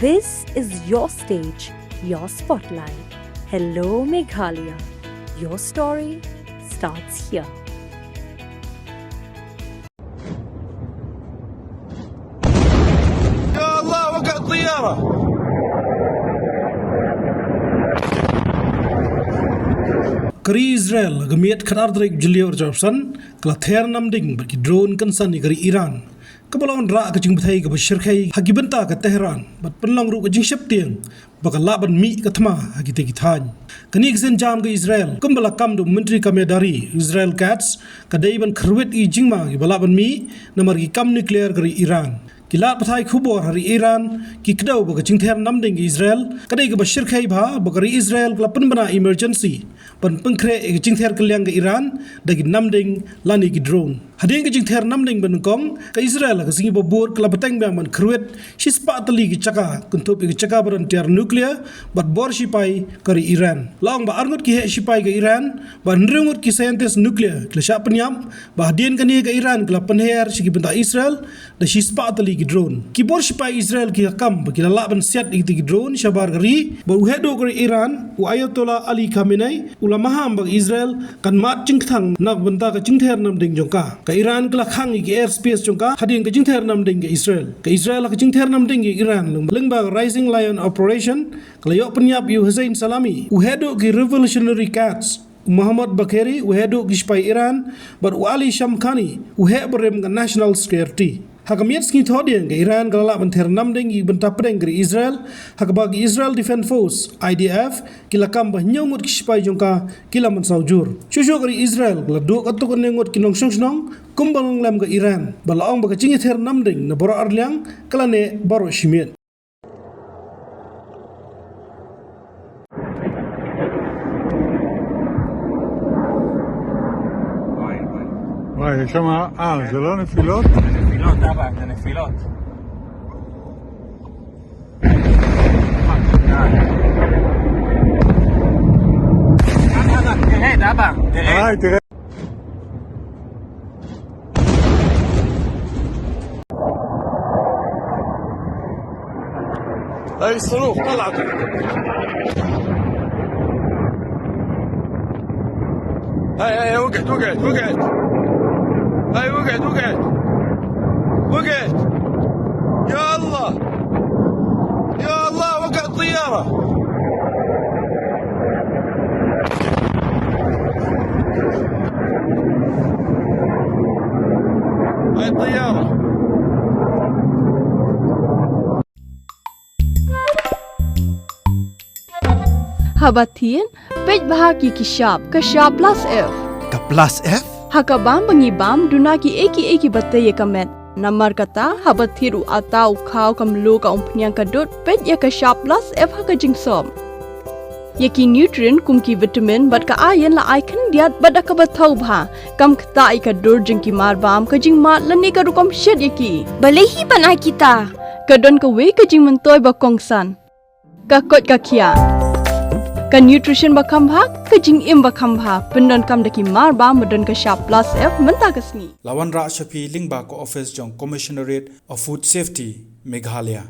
This is your stage, your spotlight. Hello, Meghalaya. Your story starts here. يا الله وقع الطيارة. Kari Israel gemiat kadar dari jelior jawabsan kelather namding bagi drone kansan negeri Iran. Kebalon rak kecing betai ke Shyrkhei hagi benta ke Tehran bat penlang ru ke Jingïap tiang bakal laban mi ke thma hagi te githan. Kani exen jam ke Israel kembala kam do menteri kamedari Israel Katz kadai ban khruet I jingma ke balaban mi namar ki kam nuklear ke Iran. Kilat patai khubor hari Iran ki kedau bagi jingther namding ke Israel kadai ke Shyrkhei ba bagi Israel kelapan bana emergency pan pengkre ke jingther keliang ke Iran dagi namding lani ki drone. Hading ke jingther namding benukong ke Israel ke singi babur kelapateng bang man kruet shispa tali ki caka kuntup ki caka baran tiar nuklear bat bor shipai kari Iran. Laong ba arngut ki he shipai ke Iran ba nrengut ki scientist nuklear klesha penyam ba hadien kani ke Iran kelapan her sigi benta Israel da shispa tali ki drone. Ki bor shipai Israel ki kam ba ki lalaban siat ki drone shabar kari ba uhedo kari Iran u Ayatollah Ali Khamenei ulama ham ba Israel kan mat jingthang nak benta ke jingther namding jongka. Ke Iran kala khang ki airspace jongka hading ke jingther namding ke Israel. Ke Israel ke jingther namding ke Iran lengba Rising Lion Operation kala yok penyap yu Hussein Salami uhedo ki Revolutionary Guards Muhammad Bakheri uhedo ki spy Iran but Ali Shamkhani uhe berem ke National Security. Hakamiat skin thodian ke Iran kalala banther namding I benta pedeng ke Israel hakbagi Israel Defense Force IDF kila kam bah nyomut kispai jongka kila mensaujur shusho ke Israel kala do katuk nengot ki Nongshong Shnong kumbang lam ke Iran balaong baka Jingïather namding na boro arliang kala ne baro shimiet. וואי, יש שם, זה לא נפילות? זה נפילות, אבא, זה נפילות. תרד, אבא, תרד. תראה. هاي الصاروخ طلعت. هاي وقعت. هاي وقعت. يا الله وقع الطيارة. هاي الطيارة. Habatin, pej bahagi kishab, kashab plus F. Ka plus F? Hakabam bangibam dunaki eki bataye kamet. Namar kata habathiru atau kau kamlu ka umpnyang kadut pej ya kashab plus F haka jingsom. Yaki nutrient kumki vitamin bat ka ayan la icon diat bat ka bathau bha kam khta ka dur jingki marbam ka jingmat lani ka rukom shed yaki. Balehi banai kita. Kadon ka we ka jing mentoy ba kongsan. Ka kot ka kia. Ka nutrition bakam bha ka jingim bakam bha pendon kam daki mar ba modon ka sharp plus F menta kasni Lawan Ra Shapi Lingba ko office jong Commissionerate of Food Safety Meghalaya